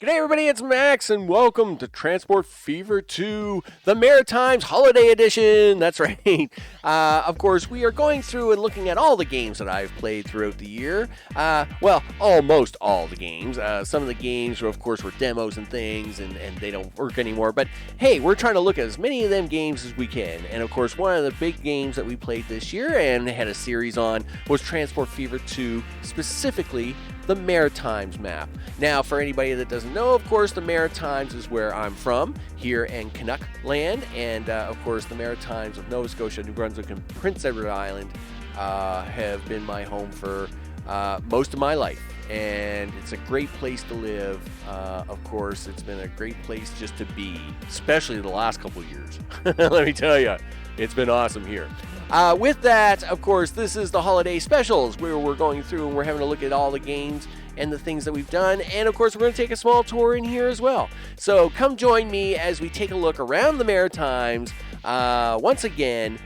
G'day everybody, it's Max, and welcome to Transport Fever 2, the Maritimes Holiday Edition. That's right. Of course, we are going through and looking at all the games that I've played throughout the year. Well, almost all the games. Some of the games, of course, were demos and things, and they don't work anymore. But hey, we're trying to look at as many of them games as we can. And of course, one of the big games that we played this year and had a series on was Transport Fever 2, specifically the Maritimes map. Now, for anybody that doesn't know, of course, the Maritimes is where I'm from, here in Canuck land, and of course, the Maritimes of Nova Scotia, New Brunswick, and Prince Edward Island have been my home for most of my life, and it's a great place to live. Of course, it's been a great place just to be, especially the last couple of years. Let me tell you, it's been awesome here. With that, of course, this is the holiday specials where we're going through and we're having a look at all the games and the things that we've done. And of course, we're going to take a small tour in here as well. So come join me as we take a look around the Maritimes once again,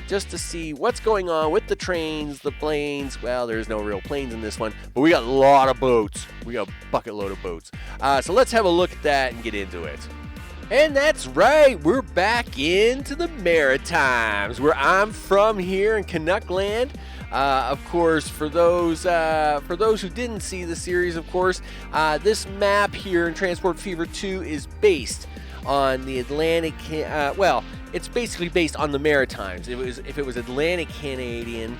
just to see what's going on with the trains, the planes. Well, there's no real planes in this one, but we got a lot of boats. We got a bucket load of boats. So let's have a look at that and get into it. And that's right, we're back into the Maritimes, where I'm from here in Canuck land. Of course, for those who didn't see the series, of course, this map here in Transport Fever 2 is based on the Atlantic. Well, it's basically based on the Maritimes. If it was Atlantic Canadian,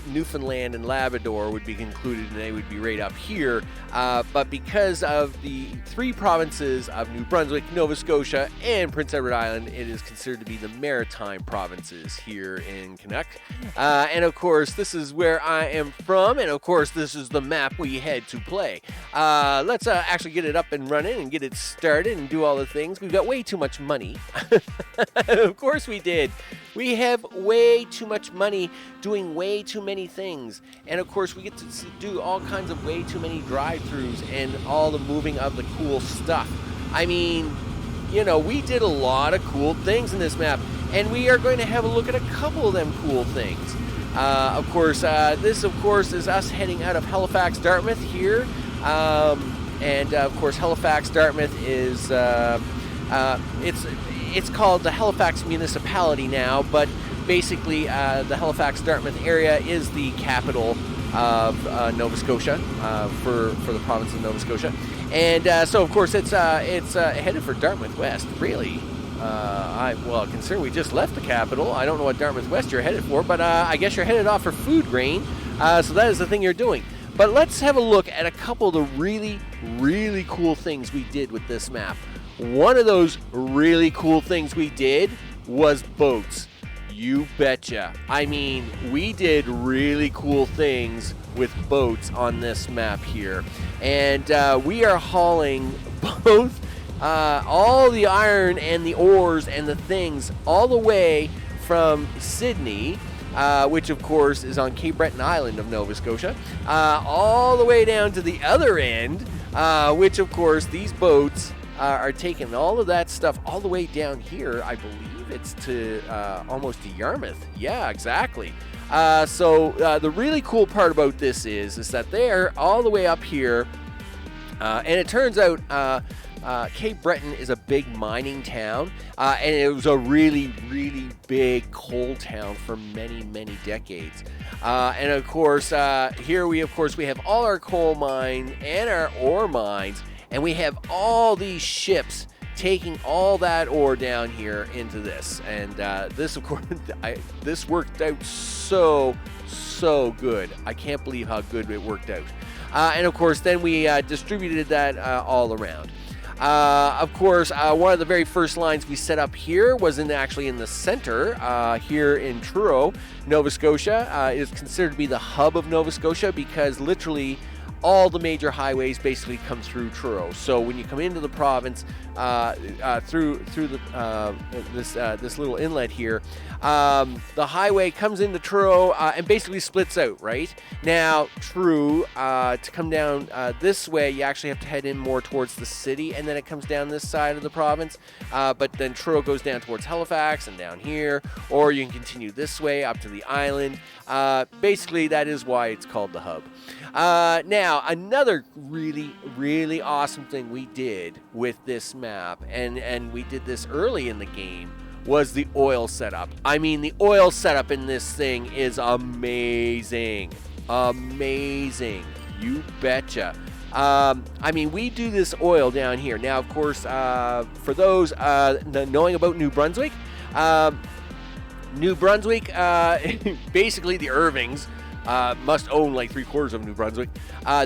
Newfoundland and Labrador would be included, and they would be right up here. But because of the three provinces of New Brunswick, Nova Scotia, and Prince Edward Island, it is considered to be the Maritime provinces here in Canuck. And of course, this is where I am from, and of course, this is the map we had to play. Let's actually get it up and running and get it started and do all the things. We've got way too much money. Of course we did. We have way too much money doing way too many things. And of course we get to do all kinds of way too many drive-thrus and all the moving of the cool stuff. I mean, you know, we did a lot of cool things in this map, and we are going to have a look at a couple of them cool things. Of course, this of course is us heading out of Halifax, Dartmouth here. And of course Halifax, Dartmouth is it's called the Halifax Municipality now, but basically the Halifax Dartmouth area is the capital of Nova Scotia for the province of Nova Scotia, and so of course it's headed for Dartmouth West. Really, considering we just left the capital, I don't know what Dartmouth West you're headed for, but I guess you're headed off for food grain. So that is the thing you're doing. But let's have a look at a couple of the really, really cool things we did with this map. One of those really cool things we did was boats. You betcha. I mean, we did really cool things with boats on this map here. And we are hauling both all the iron and the ores and the things all the way from Sydney, which of course is on Cape Breton Island of Nova Scotia, all the way down to the other end, which of course these boats are taking all of that stuff all the way down here. I believe it's to almost to Yarmouth. Yeah, exactly. So the really cool part about this is that they're all the way up here, and it turns out Cape Breton is a big mining town, and it was a really, really big coal town for many, many decades. And of course, here we have all our coal mines and our ore mines, and we have all these ships taking all that ore down here into this. And this, of course, this worked out so good. I can't believe how good it worked out. And of course, then we distributed that all around. Of course, one of the very first lines we set up here was actually in the center, here in Truro, Nova Scotia. It is considered to be the hub of Nova Scotia because literally all the major highways basically come through Truro. So when you come into the province through this little inlet here, the highway comes into Truro and basically splits out. Right now, to come down this way, you actually have to head in more towards the city, and then it comes down this side of the province. But then Truro goes down towards Halifax and down here, or you can continue this way up to the island. Basically, that is why it's called the hub. Now, Now, another really, really awesome thing we did with this map, and we did this early in the game, was the oil setup. I mean, the oil setup in this thing is amazing. Amazing. You betcha. I mean, we do this oil down here. Now, of course, for those knowing about New Brunswick, basically the Irvings, must own like 3/4 of New Brunswick.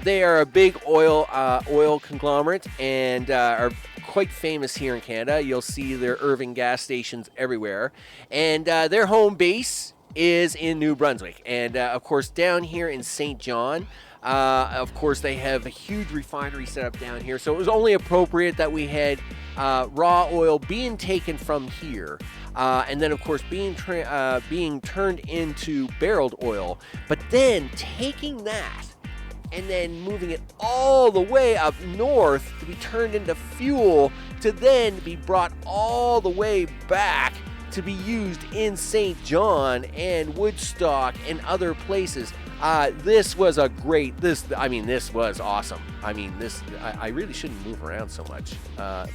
They are a big oil conglomerate and are quite famous here in Canada. You'll see their Irving gas stations everywhere. And their home base is in New Brunswick. And, of course, down here in St. John, of course, they have a huge refinery set up down here. So it was only appropriate that we had raw oil being taken from here. And then, of course, being turned into barreled oil. But then taking that and then moving it all the way up north to be turned into fuel to then be brought all the way back to be used in St. John and Woodstock and other places. This was this was awesome. I mean, I really shouldn't move around so much.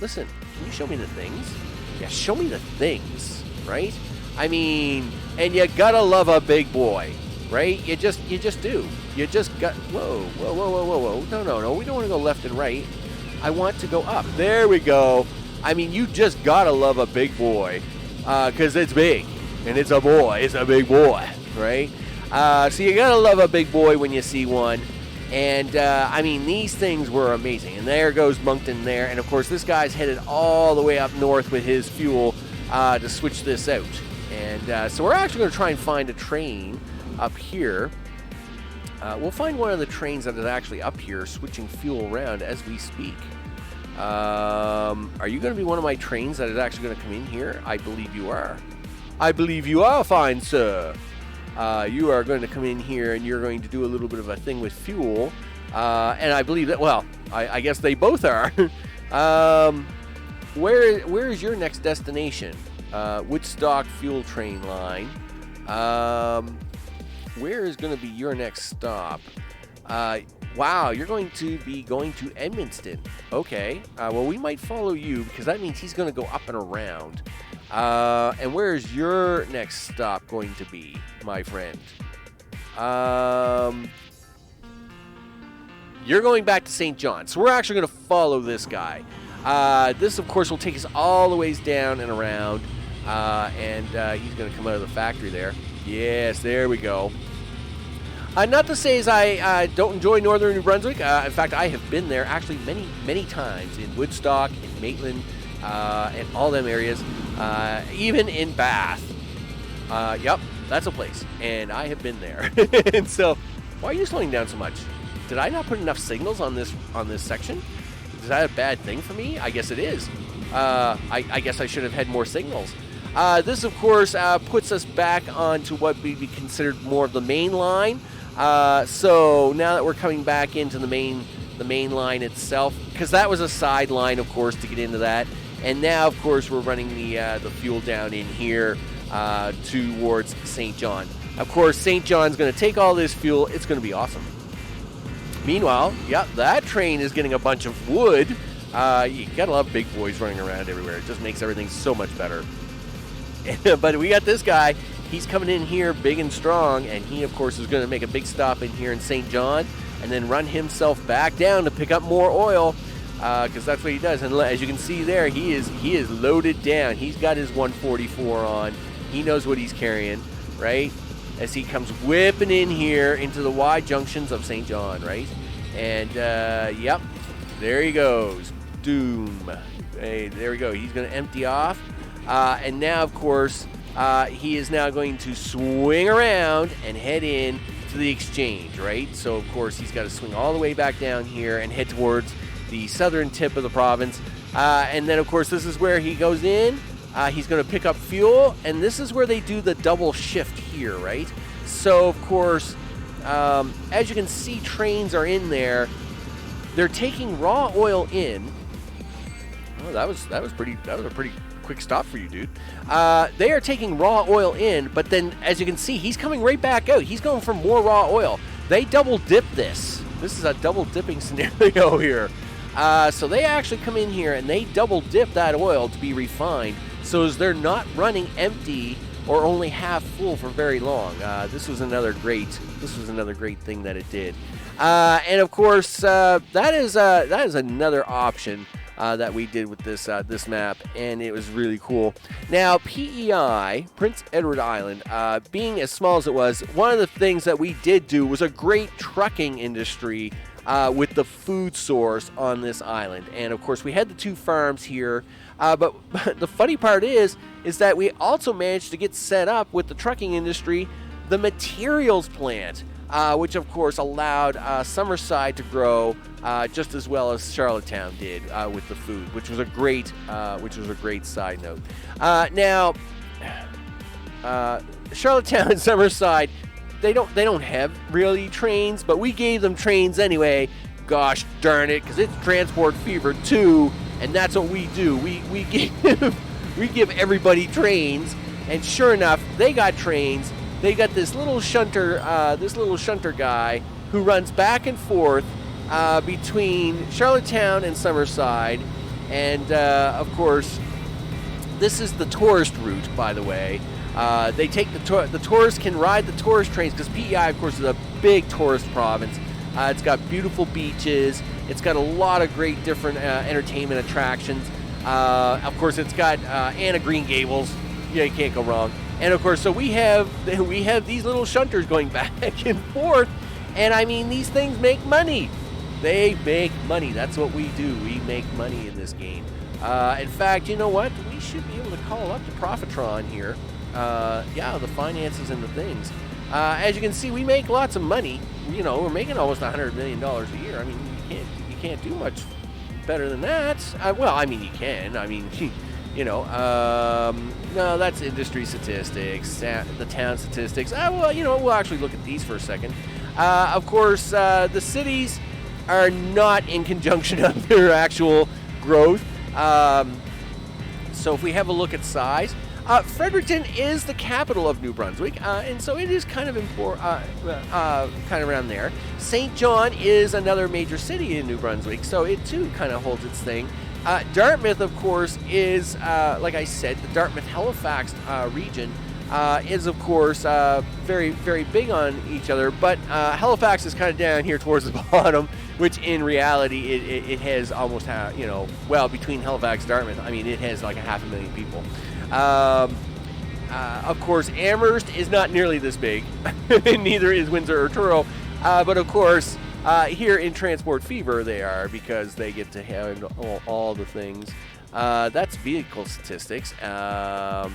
Listen, can you show me the things? Yeah, show me the things, right? I mean, and you gotta love a big boy, right? You just do. You just got, whoa. No. We don't want to go left and right. I want to go up. There we go. I mean, you just gotta love a big boy, because it's big, and it's a boy. It's a big boy, right? So you gotta love a big boy when you see one. And, I mean, these things were amazing. And there goes Moncton there. And, of course, this guy's headed all the way up north with his fuel to switch this out. And so we're actually going to try and find a train up here. We'll find one of the trains that is actually up here switching fuel around as we speak. Are you going to be one of my trains that is actually going to come in here? I believe you are. I believe you are, fine sir. You are going to come in here and you're going to do a little bit of a thing with fuel. And I believe that, well, I guess they both are. Where is your next destination? Woodstock fuel train line. Where is going to be your next stop? Wow, you're going to be going to Edmundston. Okay. Well, we might follow you because that means he's going to go up and around. And where is your next stop going to be, my friend? You're going back to St. John. So we're actually going to follow this guy. This, of course, will take us all the ways down and around. And he's going to come out of the factory there. Yes, there we go. Not to say as I don't enjoy northern New Brunswick. In fact, I have been there actually many, many times in Woodstock, in Maitland, and all them areas. Even in Bath. Yep, that's a place. And I have been there. And so, why are you slowing down so much? Did I not put enough signals on this section? Is that a bad thing for me? I guess it is. I guess I should have had more signals. This, of course, puts us back onto what would be considered more of the main line. So now that we're coming back into the main line itself, because that was a side line, of course, to get into that. And now, of course, we're running the fuel down in here towards St. John. Of course, St. John's going to take all this fuel. It's going to be awesome. Meanwhile, yeah, that train is getting a bunch of wood. You got to love big boys running around everywhere. It just makes everything so much better. But we got this guy. He's coming in here big and strong, and he, of course, is going to make a big stop in here in St. John and then run himself back down to pick up more oil. Because that's what he does. And as you can see there, he is loaded down. He's got his 144 on. He knows what he's carrying, right? As he comes whipping in here into the wide junctions of St. John, right? And, yep, there he goes. Doom. Hey, there we go. He's going to empty off. And now, of course, he is now going to swing around and head in to the exchange, right? So, of course, he's got to swing all the way back down here and head towards the southern tip of the province. And then, of course, this is where he goes in. He's going to pick up fuel, and this is where they do the double shift here, right? So, of course, as you can see, trains are in there. They're taking raw oil in. Oh, that was a pretty quick stop for you, dude. They are taking raw oil in, but then, as you can see, he's coming right back out. He's going for more raw oil. They double dip this. This is a double dipping scenario here. So they actually come in here and they double dip that oil to be refined, so as they're not running empty or only half full for very long. This was another great thing that it did. And of course, that is another option that we did with this map, and it was really cool. Now, PEI, Prince Edward Island, being as small as it was, one of the things that we did do was a great trucking industry with the food source on this island. And of course, we had the 2 farms here, but the funny part is that we also managed to get set up with the trucking industry, the materials plant, which of course allowed Summerside to grow just as well as Charlottetown did with the food, which was a great side note. Now, Charlottetown and Summerside, they don't have really trains, but we gave them trains anyway. Gosh darn it, because it's Transport Fever 2, and that's what we do. We give everybody trains, and sure enough, they got trains. They got this little shunter guy who runs back and forth between Charlottetown and Summerside, and of course, this is the tourist route, by the way. They take the tourists can ride the tourist trains, because PEI, of course, is a big tourist province. It's got beautiful beaches. It's got a lot of great different entertainment attractions. Of course, it's got Anna Green Gables. Yeah, you can't go wrong. And of course, so we have these little shunters going back and forth, and I mean, these things make money. They make money. That's what we do. We make money in this game. In fact, you know what? We should be able to call up the Profitron here. Yeah, the finances and the things. As you can see, we make lots of money. You know, we're making almost $100 million a year. I mean, you can't do much better than that. Well, I mean, you can. I mean, you know, no, that's industry statistics, the town statistics. Well, you know, we'll actually look at these for a second. Of course, the cities are not in conjunction of their actual growth. So if we have a look at size, Fredericton is the capital of New Brunswick, and so it is kind of kind of around there. St. John is another major city in New Brunswick, so it too kind of holds its thing. Dartmouth, of course, is, like I said, the Dartmouth-Halifax region is, of course, very, very big on each other, but Halifax is kind of down here towards the bottom, which in reality, it has almost, you know, well, between Halifax and Dartmouth, I mean, it has like 500,000 people. Of course, Amherst is not nearly this big, and neither is Windsor or Truro, but of course, here in Transport Fever they are, because they get to have all the things. That's vehicle statistics, and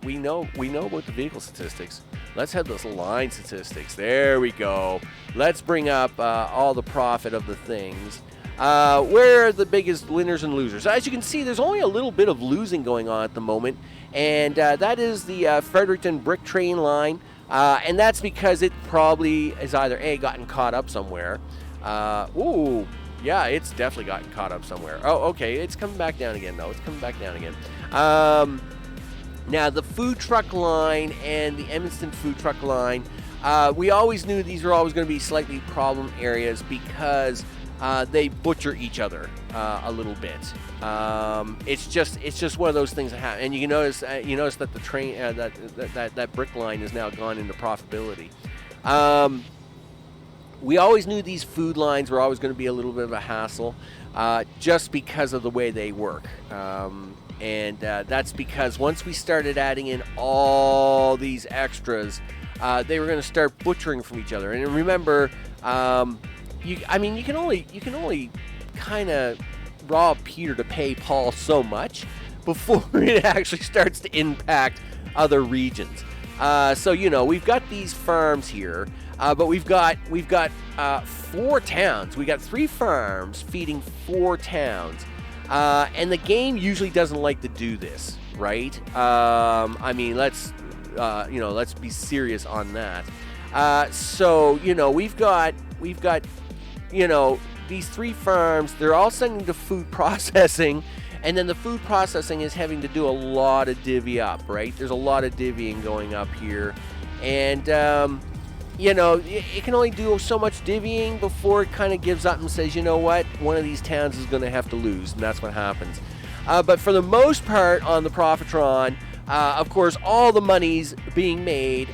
we know about the vehicle statistics. Let's have those line statistics. There we go. Let's bring up all the profit of the things. Where are the biggest winners and losers? As you can see, there's only a little bit of losing going on at the moment, and that is the Fredericton Brick Train line, and that's because it probably has either gotten caught up somewhere. Ooh, yeah, it's definitely gotten caught up somewhere. Oh, okay, it's coming back down again, though. It's coming back down again. Now, the food truck line and the Edmundston food truck line, we always knew these were always going to be slightly problem areas because they butcher each other a little bit. It's just one of those things that happen. And you notice that the train that brick line has now gone into profitability. We always knew these food lines were always going to be a little bit of a hassle, just because of the way they work. And that's because once we started adding in all these extras, they were going to start butchering from each other. And remember, you can only kind of rob Peter to pay Paul so much before it actually starts to impact other regions. So we've got these farms here, but we've got 4 towns. We got 3 farms feeding 4 towns, and the game usually doesn't like to do this, right? Let's be serious on that. So we've got these 3 farms. They're all sending to food processing, and then the food processing is having to do a lot of divvy up, right? There's a lot of divvying going up here, and it can only do so much divvying before it kind of gives up and says, you know what, one of these towns is going to have to lose, and that's what happens. But for the most part on the Profitron, of course, all the money's being made.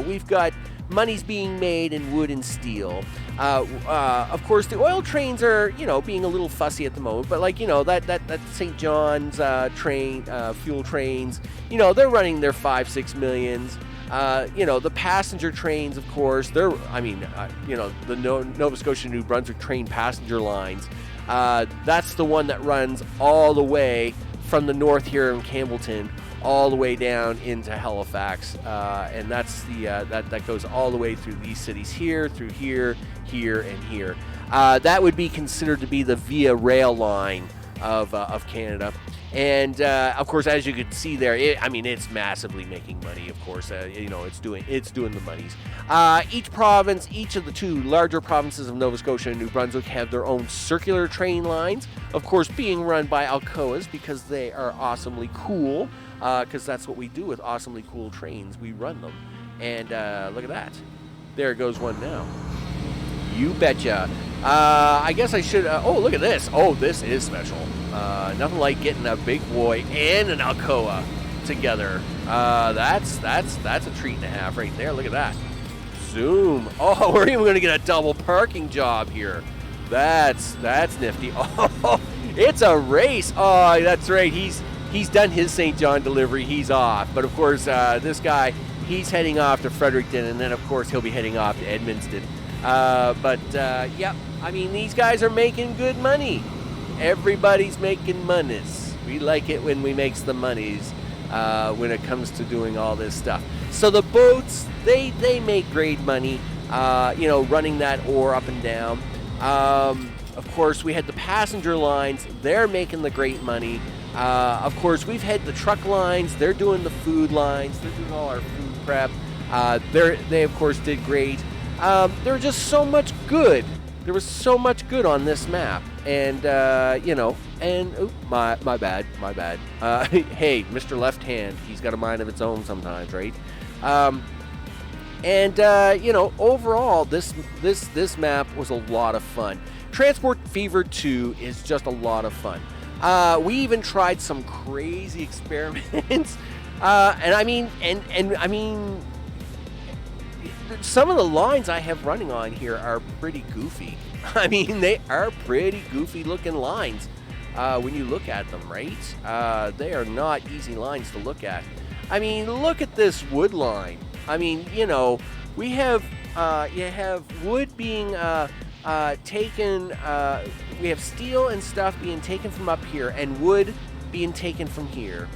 We've got money's being made in wood and steel. Of course, the oil trains are, being a little fussy at the moment. But that St. John's train, fuel trains, they're running their 5-6 millions. The passenger trains, of course, the Nova Scotia New Brunswick train passenger lines. That's the one that runs all the way from the north here in Campbellton all the way down into Halifax, and that's that goes all the way through these cities here, through here, and here. That would be considered to be the Via Rail line of Canada. And of course, as you can see there, it's massively making money. Of course, it's doing the monies. Each province, each of the two larger provinces of Nova Scotia and New Brunswick have their own circular train lines. Of course, being run by Alcoas because they are awesomely cool. Because that's what we do with awesomely cool trains. We run them. And look at that. There goes one now. You betcha. I guess I should... look at this. Oh, this is special. Nothing like getting a big boy and an Alcoa together. That's a treat and a half right there. Look at that. Zoom. Oh, we're even going to get a double parking job here. That's nifty. Oh, it's a race. Oh, that's right. He's done his St. John delivery. He's off. But, of course, this guy, he's heading off to Fredericton, and then, of course, he'll be heading off to Edmundston. These guys are making good money. Everybody's making monies. We like it when we makes the monies when it comes to doing all this stuff. So the boats, they make great money, running that ore up and down. Of course, we had the passenger lines. They're making the great money. Of course, we've had the truck lines. They're doing the food lines. They're doing all our food prep. They of course, did great. There was just so much good. There was so much good on this map. And, my bad. Hey, Mr. Left Hand, he's got a mind of its own sometimes, right? Overall, this map was a lot of fun. Transport Fever 2 is just a lot of fun. We even tried some crazy experiments, some of the lines I have running on here are pretty goofy. They are pretty goofy looking lines when you look at them, right? They are not easy lines to look at. Look at this wood line. We have you have wood being taken. We have steel and stuff being taken from up here, and wood being taken from here.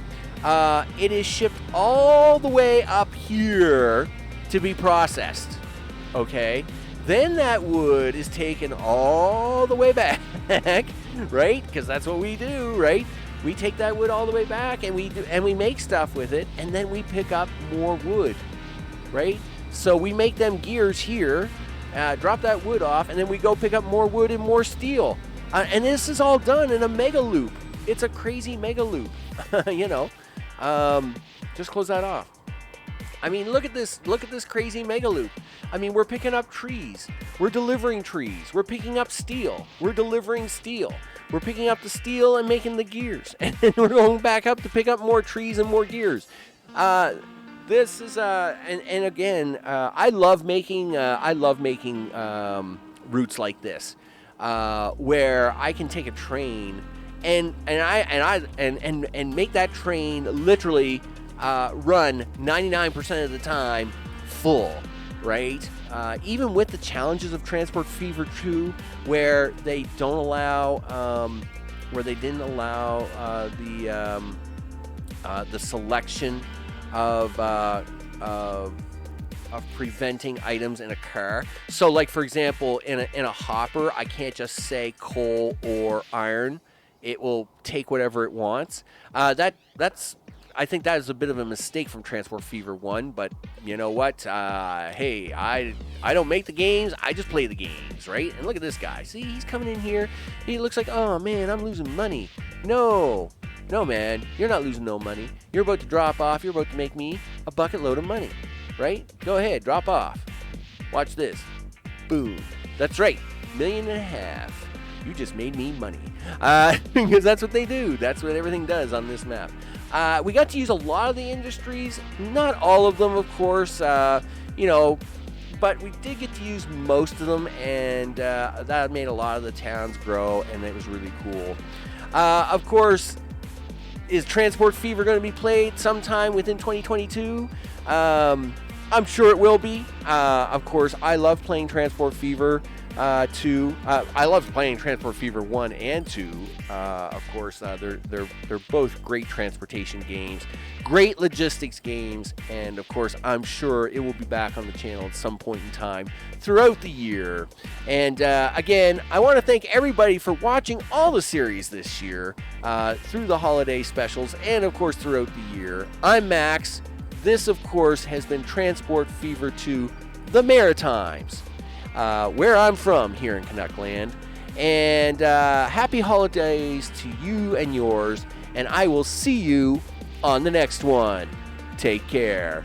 It is shipped all the way up here to be processed. Okay? Then that wood is taken all the way back, right? Because that's what we do, right? We take that wood all the way back, and we make stuff with it, and then we pick up more wood, right? So we make them gears here, drop that wood off, and then we go pick up more wood and more steel. And this is all done in a mega loop. It's a crazy mega loop, Just close that off. Look at this crazy mega loop. We're picking up trees. We're delivering trees. We're picking up steel. We're delivering steel. We're picking up the steel and making the gears. And then we're going back up to pick up more trees and more gears. This is, and again, I love making routes like this, where I can take a train and make that train literally run 99% of the time full, right? Even with the challenges of Transport Fever 2, where they don't allow, where they didn't allow the selection of preventing items in a car. So, like for example, in a hopper, I can't just say coal or iron. It will take whatever it wants. I think that is a bit of a mistake from Transport Fever 1, but you know what? Hey, I don't make the games, I just play the games, right? And look at this guy. See, he's coming in here. He looks like, oh man, I'm losing money. No, man, you're not losing no money. You're about to drop off. You're about to make me a bucket load of money, right? Go ahead, drop off. Watch this. Boom. That's right. $1.5 million. You just made me money. Because that's what they do. That's what everything does on this map. We got to use a lot of the industries. Not all of them, of course. But we did get to use most of them, and that made a lot of the towns grow, and it was really cool. Of course, is Transport Fever going to be played sometime within 2022? I'm sure it will be. Of course, I love playing Transport Fever 2. I love playing Transport Fever 1 and 2. Of course, they're both great transportation games, great logistics games, and of course, I'm sure it will be back on the channel at some point in time throughout the year. And again, I want to thank everybody for watching all the series this year through the holiday specials and of course throughout the year. I'm Max. This, of course, has been Transport Fever 2, the Maritimes, where I'm from here in Canuckland. And happy holidays to you and yours, and I will see you on the next one. Take care.